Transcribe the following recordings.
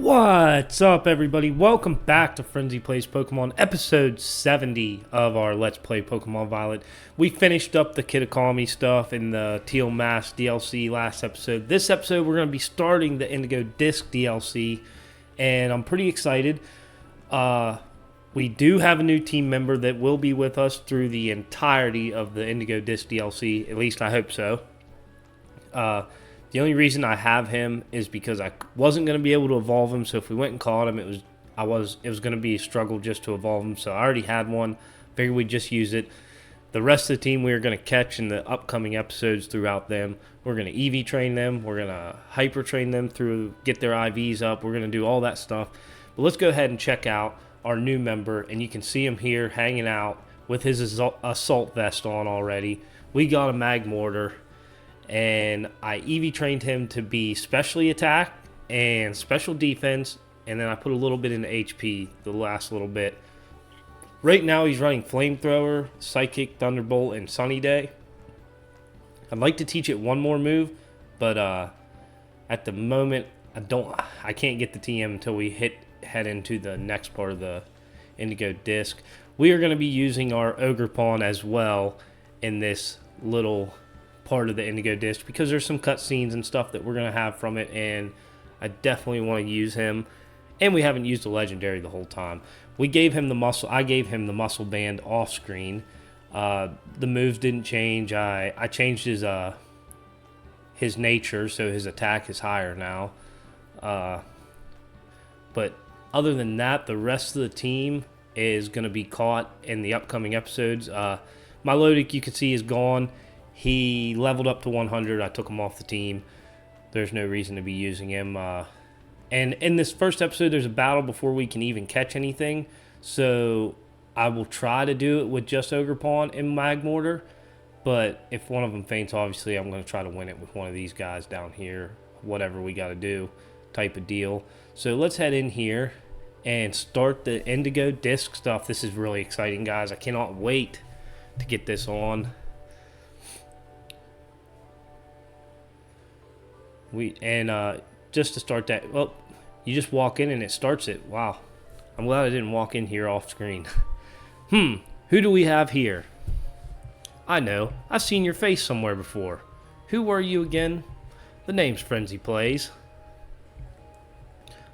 What's up, everybody? Welcome back to Frenzy Plays Pokemon, episode 70 of our Let's Play Pokemon Violet. We finished up the Kitikami stuff in the Teal Mask DLC last episode. This episode, we're going to be starting the Indigo Disc DLC, and I'm pretty excited. We do have a new team member that will be with us through the entirety of the Indigo Disc DLC, at least I hope so. The only reason I have him is because I wasn't going to be able to evolve him, so if we went and caught him, it was going to be a struggle just to evolve him, so I already had one. Figured we'd just use it. The rest of the team we are going to catch in the upcoming episodes throughout them. We're going to EV train them. We're going to hyper train them through, get their IVs up. We're going to do all that stuff. But let's go ahead and check out our new member, and you can see him here hanging out with his assault vest on already. We got a mag mortar. And I EV trained him to be specially attack and special defense, and then I put a little bit into HP, the last little bit. Right now he's running Flamethrower, Psychic, Thunderbolt, and Sunny Day. I'd like to teach it one more move, but at the moment I can't get the TM until we head into the next part of the Indigo Disc. We are going to be using our Ogre Pawn as well in this little part of the Indigo Disc because there's some cutscenes and stuff that we're going to have from it, and I definitely want to use him. And we haven't used the legendary the whole time. I gave him the muscle band off screen. The moves didn't change. I changed his nature, so his attack is higher now. But other than that, the rest of the team is going to be caught in the upcoming episodes. Milotic, you can see, is gone. He leveled up to 100. I took him off the team. There's no reason to be using him. And in this first episode, there's a battle before we can even catch anything. So I will try to do it with just Ogre Pawn and Mag Mortar. But if one of them faints, obviously, I'm going to try to win it with one of these guys down here. Whatever we got to do type of deal. So let's head in here and start the Indigo Disc stuff. This is really exciting, guys. I cannot wait to get this on. Just to start that, well, you just walk in and it starts it. Wow. I'm glad I didn't walk in here off screen. Who do we have here? I know. I've seen your face somewhere before. Who were you again? The name's Frenzy Plays.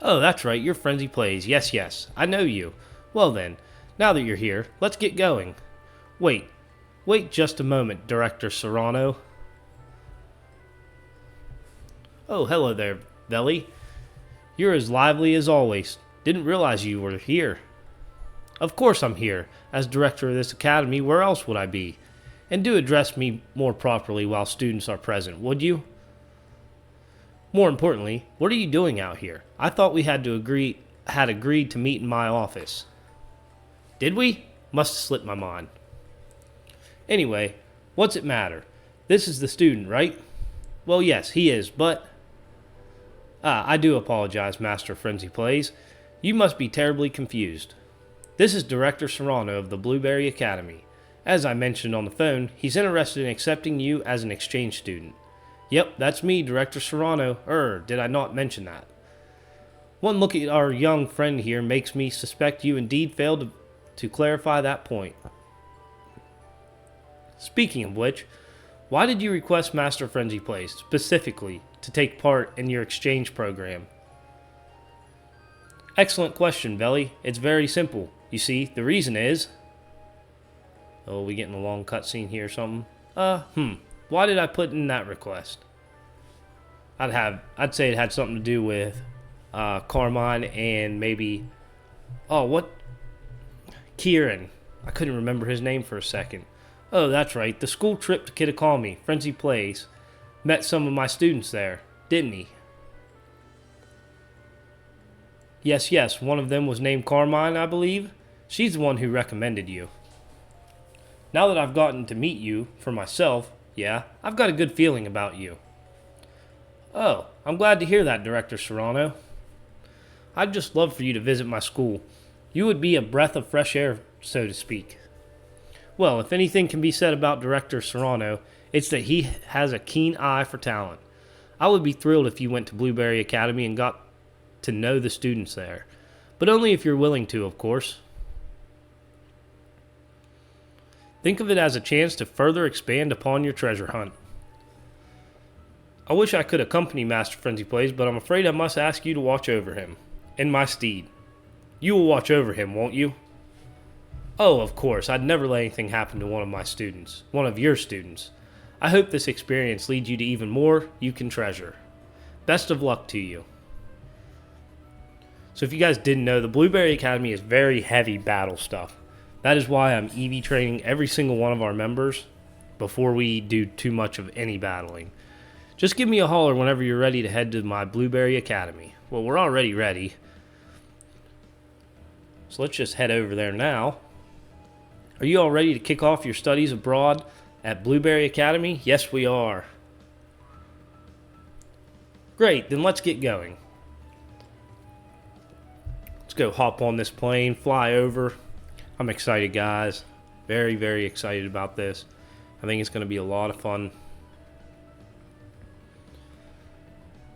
Oh, that's right. You're Frenzy Plays. Yes. I know you. Well then, now that you're here, let's get going. Wait just a moment, Director Serrano. Oh, hello there, Veli. You're as lively as always. Didn't realize you were here. Of course I'm here. As director of this academy, where else would I be? And do address me more properly while students are present, would you? More importantly, what are you doing out here? I thought we had agreed to meet in my office. Did we? Must have slipped my mind. Anyway, what's it matter? This is the student, right? Well, yes, he is, but... I do apologize, Master Frenzy Plays. You must be terribly confused. This is Director Serrano of the Blueberry Academy. As I mentioned on the phone, he's interested in accepting you as an exchange student. Yep, that's me, Director Serrano. Did I not mention that? One look at our young friend here makes me suspect you indeed failed to clarify that point. Speaking of which, why did you request Master Frenzy Plays specifically to take part in your exchange program? Excellent question, Veli. It's very simple. You see, the reason is... Oh, we getting a long cutscene here or something? Why did I put in that request? I'd say it had something to do with Carmine and maybe... Oh, what? Kieran. I couldn't remember his name for a second. Oh, that's right. The school trip to Kitikami, Frenzy Plays. Met some of my students there, didn't he? Yes. One of them was named Carmine, I believe. She's the one who recommended you. Now that I've gotten to meet you for myself, yeah, I've got a good feeling about you. Oh, I'm glad to hear that, Director Serrano. I'd just love for you to visit my school. You would be a breath of fresh air, so to speak. Well, if anything can be said about Director Serrano, it's that he has a keen eye for talent. I would be thrilled if you went to Blueberry Academy and got to know the students there. But only if you're willing to, of course. Think of it as a chance to further expand upon your treasure hunt. I wish I could accompany Master Frenzy Plays, but I'm afraid I must ask you to watch over him, in my stead. You will watch over him, won't you? Oh, of course, I'd never let anything happen to one of my students, one of your students. I hope this experience leads you to even more you can treasure. Best of luck to you. So if you guys didn't know, the Blueberry Academy is very heavy battle stuff. That is why I'm EV training every single one of our members before we do too much of any battling. Just give me a holler whenever you're ready to head to my Blueberry Academy. Well, we're already ready. So let's just head over there now. Are you all ready to kick off your studies abroad at Blueberry Academy? Yes, we are. Great, then let's get going. Let's go hop on this plane, fly over. I'm excited, guys. Very, very excited about this. I think it's going to be a lot of fun.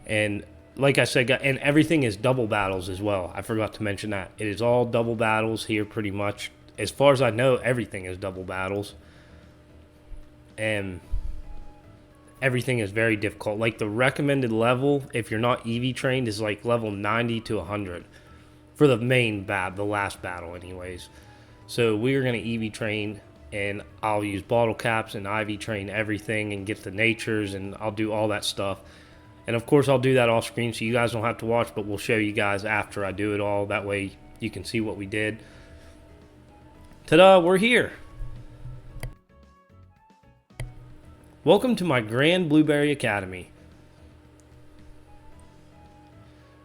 And like I said, and everything is double battles as well. I forgot to mention that. It is all double battles here pretty much. As far as I know, everything is double battles. And everything is very difficult. Like the recommended level, if you're not EV trained, is like level 90 to 100. For the main the last battle anyways. So we're going to EV train, and I'll use bottle caps and IV train everything and get the natures, and I'll do all that stuff. And of course I'll do that off screen so you guys don't have to watch, but we'll show you guys after I do it all. That way you can see what we did. Ta-da, we're here. Welcome to my Grand Blueberry Academy.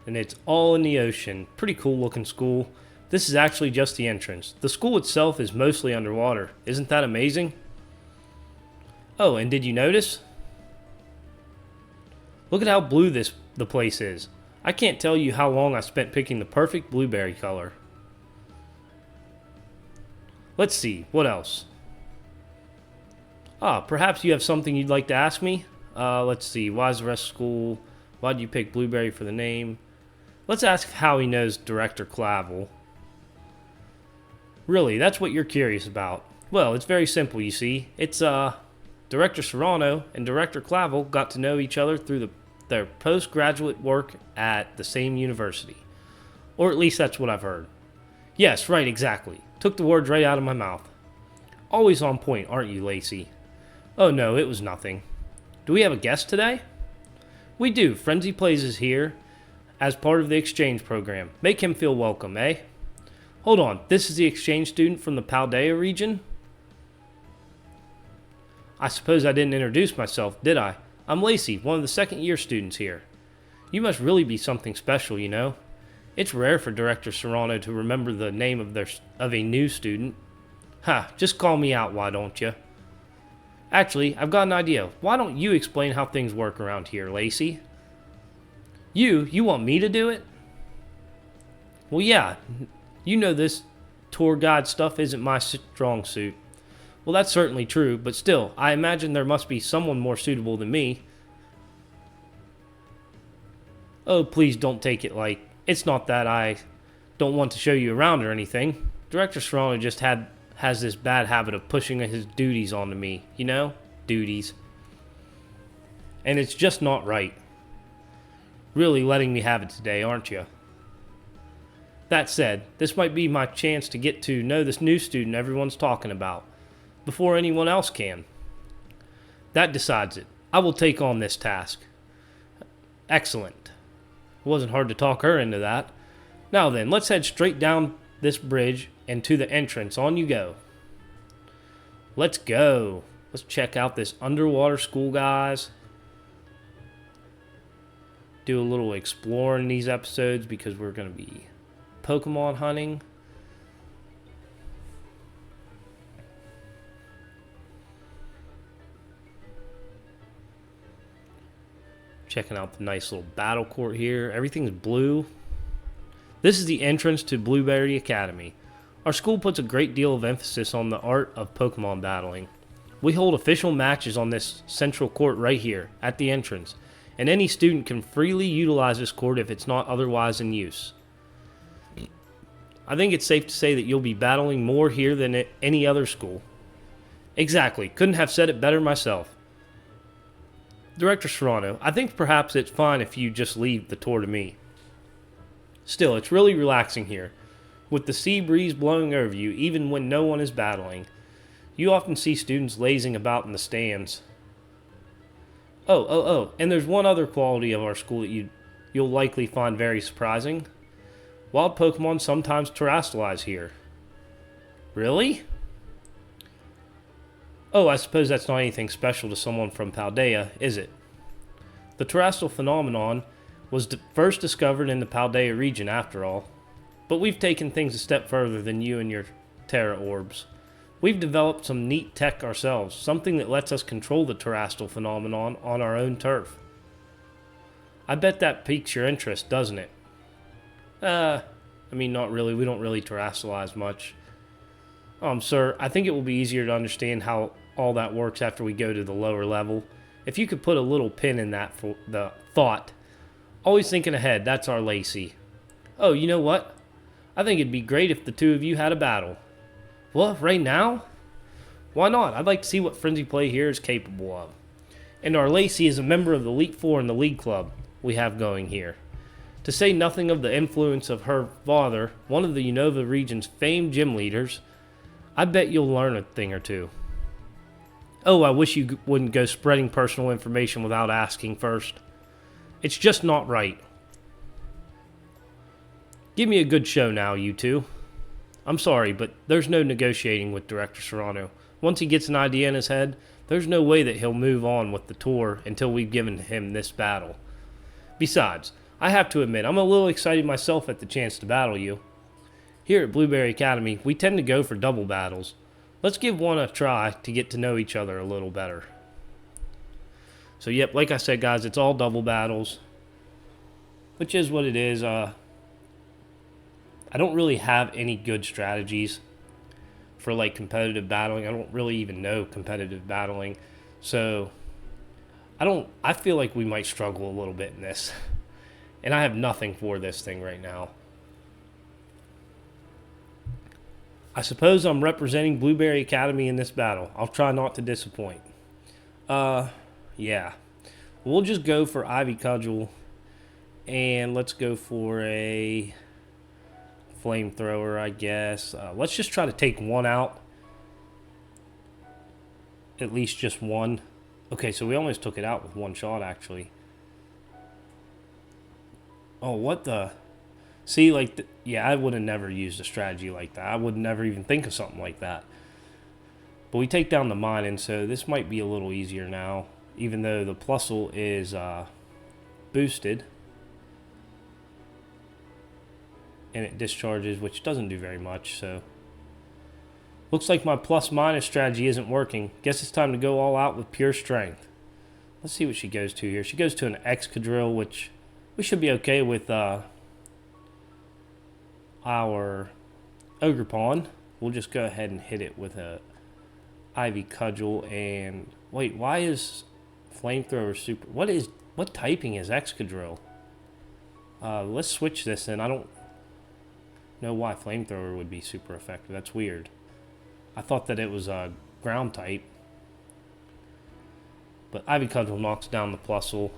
And it's all in the ocean. Pretty cool looking school. This is actually just the entrance. The school itself is mostly underwater. Isn't that amazing? Oh, and did you notice? Look at how blue the place is. I can't tell you how long I spent picking the perfect blueberry color. Let's see, what else? Perhaps you have something you'd like to ask me? Let's see, why is the rest of school? Why did you pick blueberry for the name? Let's ask how he knows Director Clavel. Really, that's what you're curious about. Well, it's very simple, you see. It's, Director Serrano and Director Clavel got to know each other through their postgraduate work at the same university. Or at least that's what I've heard. Yes, right, exactly. Took the words right out of my mouth. Always on point, aren't you, Lacey? Oh no, it was nothing. Do we have a guest today? We do. Frenzy Plays is here as part of the exchange program. Make him feel welcome, eh? Hold on, this is the exchange student from the Paldea region? I suppose I didn't introduce myself, did I? I'm Lacey, one of the second-year students here. You must really be something special, you know. It's rare for Director Serrano to remember the name of a new student. Ha, just call me out, why don't you? Actually, I've got an idea. Why don't you explain how things work around here, Lacey? You want me to do it? Well, yeah. You know this tour guide stuff isn't my strong suit. Well, that's certainly true, but still, I imagine there must be someone more suitable than me. Oh, please don't take it like, it's not that I don't want to show you around or anything. Director Serrano just has this bad habit of pushing his duties onto me, you know? Duties. And it's just not right. Really letting me have it today, aren't you? That said, this might be my chance to get to know this new student everyone's talking about, before anyone else can. That decides it. I will take on this task. Excellent. It wasn't hard to talk her into that. Now then, let's head straight down this bridge and to the entrance. On you go. Let's go. Let's check out this underwater school, guys. Do a little exploring in these episodes because we're going to be Pokemon hunting. Checking out the nice little battle court here. Everything's blue. This is the entrance to Blueberry Academy. Our school puts a great deal of emphasis on the art of Pokemon battling. We hold official matches on this central court right here at the entrance. and any student can freely utilize this court if it's not otherwise in use. I think it's safe to say that you'll be battling more here than at any other school. Exactly. Couldn't have said it better myself. Director Serrano, I think perhaps it's fine if you just leave the tour to me. Still, it's really relaxing here. With the sea breeze blowing over you, even when no one is battling. You often see students lazing about in the stands. And there's one other quality of our school that you'll likely find very surprising. Wild Pokemon sometimes terrestrialize here. Really? Oh, I suppose that's not anything special to someone from Paldea, is it? The terrestrial phenomenon was first discovered in the Paldea region, after all. But we've taken things a step further than you and your Terra Orbs. We've developed some neat tech ourselves, something that lets us control the terrestrial phenomenon on our own turf. I bet that piques your interest, doesn't it? Not really. We don't really terrestrialize much. Sir, I think it will be easier to understand how all that works after we go to the lower level. If you could put a little pin in that for the thought. Always thinking ahead, that's our Lacey. Oh, you know what? I think it'd be great if the two of you had a battle. What, right now? Why not? I'd like to see what Frenzy Play here is capable of. And our Lacey is a member of the Elite Four in the League Club we have going here. To say nothing of the influence of her father, one of the Unova region's famed gym leaders, I bet you'll learn a thing or two. Oh, I wish you wouldn't go spreading personal information without asking first. It's just not right. Give me a good show now, you two. I'm sorry, but there's no negotiating with Director Serrano. Once he gets an idea in his head, there's no way that he'll move on with the tour until we've given him this battle. Besides, I have to admit, I'm a little excited myself at the chance to battle you. Here at Blueberry Academy, we tend to go for double battles. Let's give one a try to get to know each other a little better. So yep, like I said guys, it's all double battles. Which is what it is. I don't really have any good strategies for like competitive battling. I don't really even know competitive battling. So I feel like we might struggle a little bit in this. And I have nothing for this thing right now. I suppose I'm representing Blueberry Academy in this battle. I'll try not to disappoint. Yeah. We'll just go for Ivy Cudgel. And let's go for a flamethrower, I guess. Let's just try to take one out. At least just one. Okay, so we almost took it out with one shot, actually. Oh, what the... See, like, yeah, I would have never used a strategy like that. I would never even think of something like that. But we take down the mining, so this might be a little easier now. Even though the Plusle is boosted. And it discharges, which doesn't do very much, so... Looks like my plus-minus strategy isn't working. Guess it's time to go all out with pure strength. Let's see what she goes to here. She goes to an Excadrill, which we should be okay with our Ogerpon. We'll just go ahead and hit it with a Ivy Cudgel. And wait, why is Flamethrower super... What typing is Excadrill? Let's switch this in. I don't know why Flamethrower would be super effective. That's weird. I thought that it was a ground type. But Ivy Cudgel knocks down the Plusle.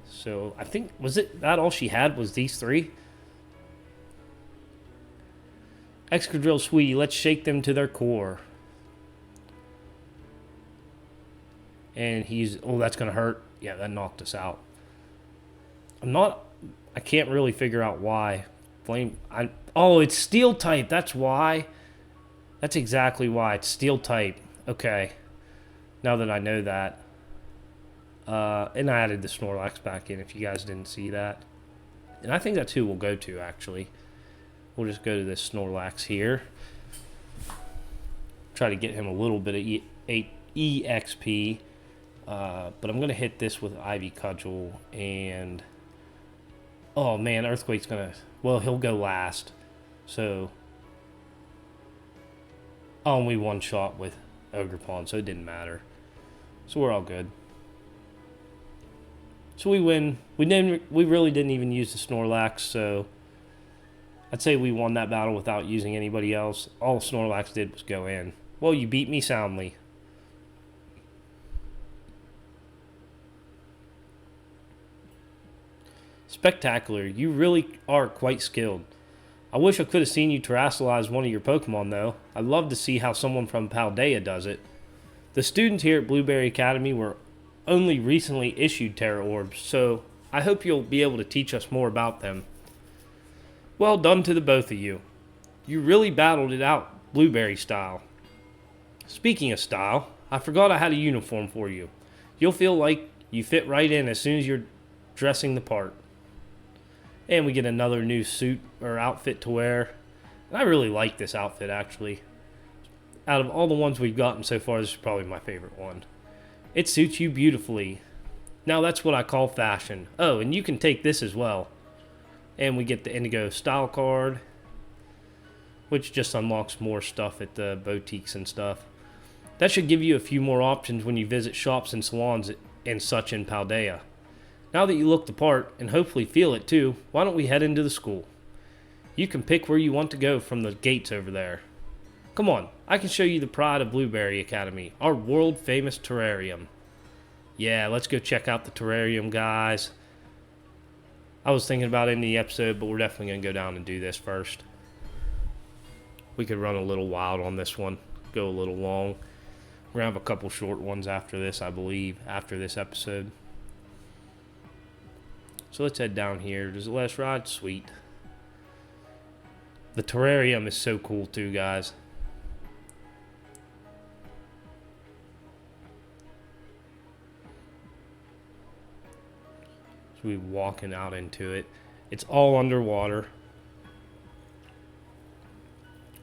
So I think, was it that all she had was these three? Excadrill, sweetie, let's shake them to their core. And he's, oh, that's going to hurt. Yeah, that knocked us out. I can't really figure out why. Oh, it's steel type, that's why. That's exactly why. It's steel type. Okay. Now that I know that. And I added the Snorlax back in if you guys didn't see that. And I think that's who we'll go to, actually. We'll just go to this Snorlax here. Try to get him a little bit of EXP. But I'm going to hit this with Ivy Cudgel. And... oh, man, Earthquake's going to... well, he'll go last. So... only one shot with Ogerpon, so it didn't matter. So we're all good. So we win. We really didn't even use the Snorlax, so I'd say we won that battle without using anybody else. All Snorlax did was go in. Well, you beat me soundly. Spectacular. You really are quite skilled. I wish I could have seen you terrestrialize one of your Pokemon, though. I'd love to see how someone from Paldea does it. The students here at Blueberry Academy were only recently issued Terra Orbs, so I hope you'll be able to teach us more about them. Well done to the both of you. You really battled it out, Blueberry style. Speaking of style, I forgot I had a uniform for you. You'll feel like you fit right in as soon as you're dressing the part. And we get another new suit or outfit to wear. And I really like this outfit, actually. Out of all the ones we've gotten so far, this is probably my favorite one. It suits you beautifully. Now that's what I call fashion. Oh, and you can take this as well. And we get the Indigo Style card, which just unlocks more stuff at the boutiques and stuff. That should give you a few more options when you visit shops and salons and such in Paldea. Now that you look the part, and hopefully feel it too, why don't we head into the school? You can pick where you want to go from the gates over there. Come on, I can show you the pride of Blueberry Academy, our world-famous terrarium. Yeah, let's go check out the terrarium, guys. I was thinking about ending the episode, but we're definitely going to go down and do this first. We could run a little wild on this one, go a little long. We're going to have a couple short ones after this, I believe, after this episode. So let's head down here. Does it let us ride? Sweet. The terrarium is so cool too, guys. So we're walking out into it. It's all underwater.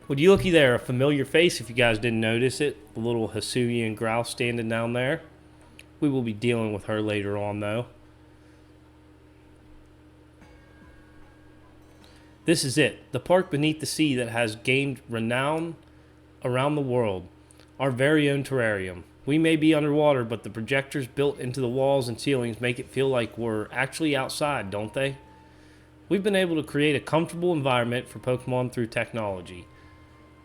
Would you looky there, a familiar face if you guys didn't notice it. The little Hisuian grouse standing down there. We will be dealing with her later on though. This is it, the park beneath the sea that has gained renown around the world. Our very own terrarium. We may be underwater, but the projectors built into the walls and ceilings make it feel like we're actually outside, don't they? We've been able to create a comfortable environment for Pokemon through technology.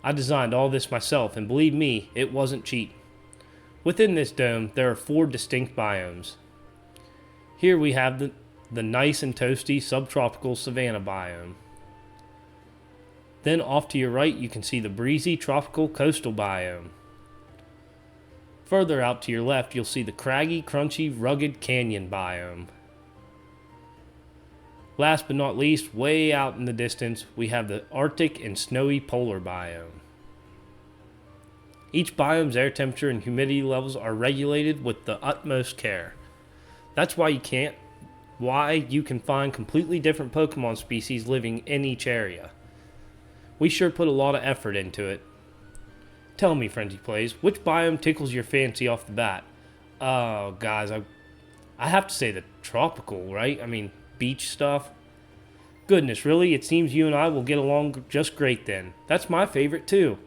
I designed all this myself, and believe me, it wasn't cheap. Within this dome, there are 4 distinct biomes. Here we have the nice and toasty subtropical savanna biome. Then off to your right, you can see the breezy tropical coastal biome. Further out to your left, you'll see the craggy, crunchy, rugged canyon biome. Last but not least, way out in the distance, we have the Arctic and snowy polar biome. Each biome's air temperature and humidity levels are regulated with the utmost care. That's why you can find completely different Pokemon species living in each area. We sure put a lot of effort into it. Tell me, Frenzy Plays, which biome tickles your fancy off the bat? Oh, guys, I have to say the tropical, right? I mean, beach stuff. Goodness, really? It seems you and I will get along just great then. That's my favorite too.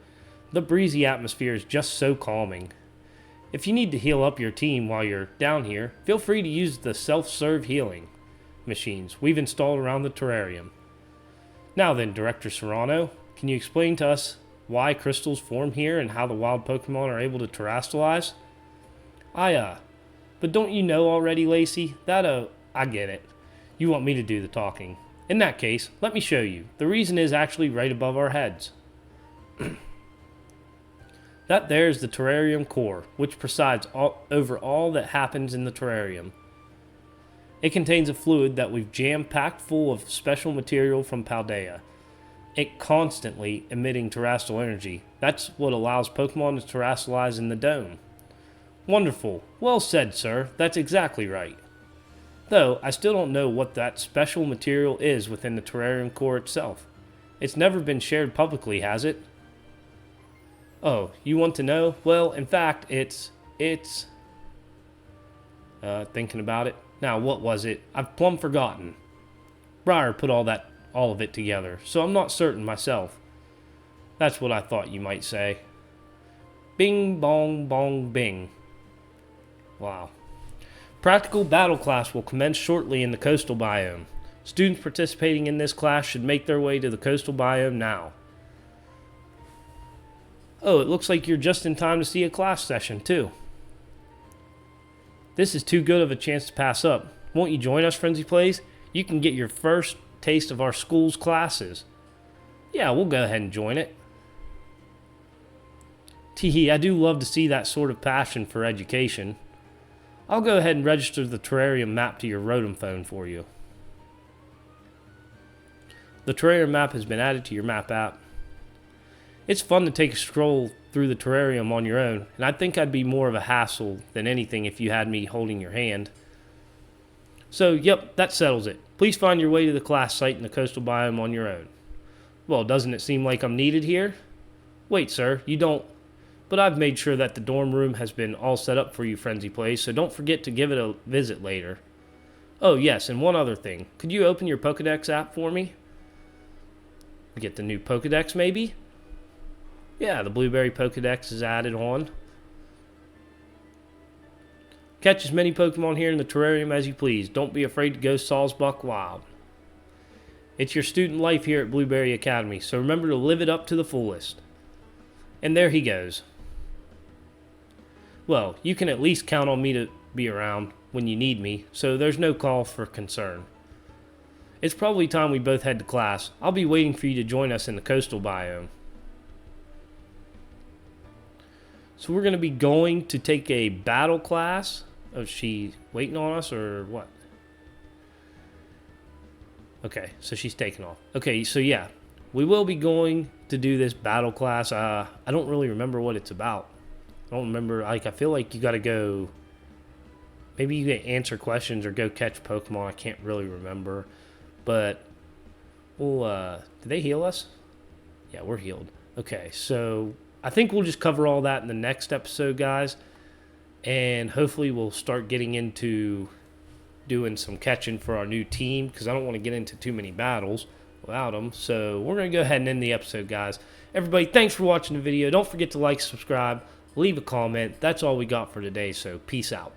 The breezy atmosphere is just so calming. If you need to heal up your team while you're down here, feel free to use the self-serve healing machines we've installed around the terrarium. Now then, Director Serrano, can you explain to us why crystals form here and how the wild Pokemon are able to terrestrialize? But don't you know already, Lacey? I get it. You want me to do the talking. In that case, let me show you. The reason is actually right above our heads. That there is the terrarium core, which presides over all that happens in the terrarium. It contains a fluid that we've jam-packed full of special material from Paldea. It constantly emitting terrestrial energy. That's what allows Pokemon to terrestrialize in the dome. Wonderful. Well said, sir. That's exactly right. Though, I still don't know what that special material is within the terrarium core itself. It's never been shared publicly, has it? Oh, you want to know? Well, in fact, it's thinking about it. Now, what was it? I've plumb forgotten. Briar put all of it together, so I'm not certain myself. That's what I thought you might say. Bing, bong, bong, bing. Wow. Practical battle class will commence shortly in the coastal biome. Students participating in this class should make their way to the coastal biome now. Oh, it looks like you're just in time to see a class session, too. This is too good of a chance to pass up. Won't you join us, Frenzy Plays? You can get your first taste of our school's classes. Yeah, we'll go ahead and join it. Teehee, I do love to see that sort of passion for education. I'll go ahead and register the terrarium map to your Rotom phone for you. The terrarium map has been added to your map app. It's fun to take a stroll through the terrarium on your own, and I think I'd be more of a hassle than anything if you had me holding your hand. So, yep, that settles it. Please find your way to the class site in the coastal biome on your own. Well, doesn't it seem like I'm needed here? Wait, sir, you don't... But I've made sure that the dorm room has been all set up for you, Frenzy Plays, so don't forget to give it a visit later. Oh, yes, and one other thing. Could you open your Pokedex app for me? Get the new Pokedex, maybe? Yeah, the Blueberry Pokedex is added on. Catch as many Pokemon here in the terrarium as you please. Don't be afraid to go Sawsbuck wild. It's your student life here at Blueberry Academy, so remember to live it up to the fullest. And there he goes. Well, you can at least count on me to be around when you need me, so there's no call for concern. It's probably time we both head to class. I'll be waiting for you to join us in the coastal biome. So we're going to be going to take a battle class. Oh, is she waiting on us or what? Okay, so she's taking off. Okay, so yeah, we will be going to do this battle class. I don't really remember what it's about. I don't remember. I feel like you got to go. Maybe you can answer questions or go catch Pokemon. I can't really remember. But, well, did they heal us? Yeah, we're healed. Okay, so I think we'll just cover all that in the next episode, guys. And hopefully we'll start getting into doing some catching for our new team, because I don't want to get into too many battles without them. So we're going to go ahead and end the episode, guys. Everybody, thanks for watching the video. Don't forget to like, subscribe, leave a comment. That's all we got for today, so peace out.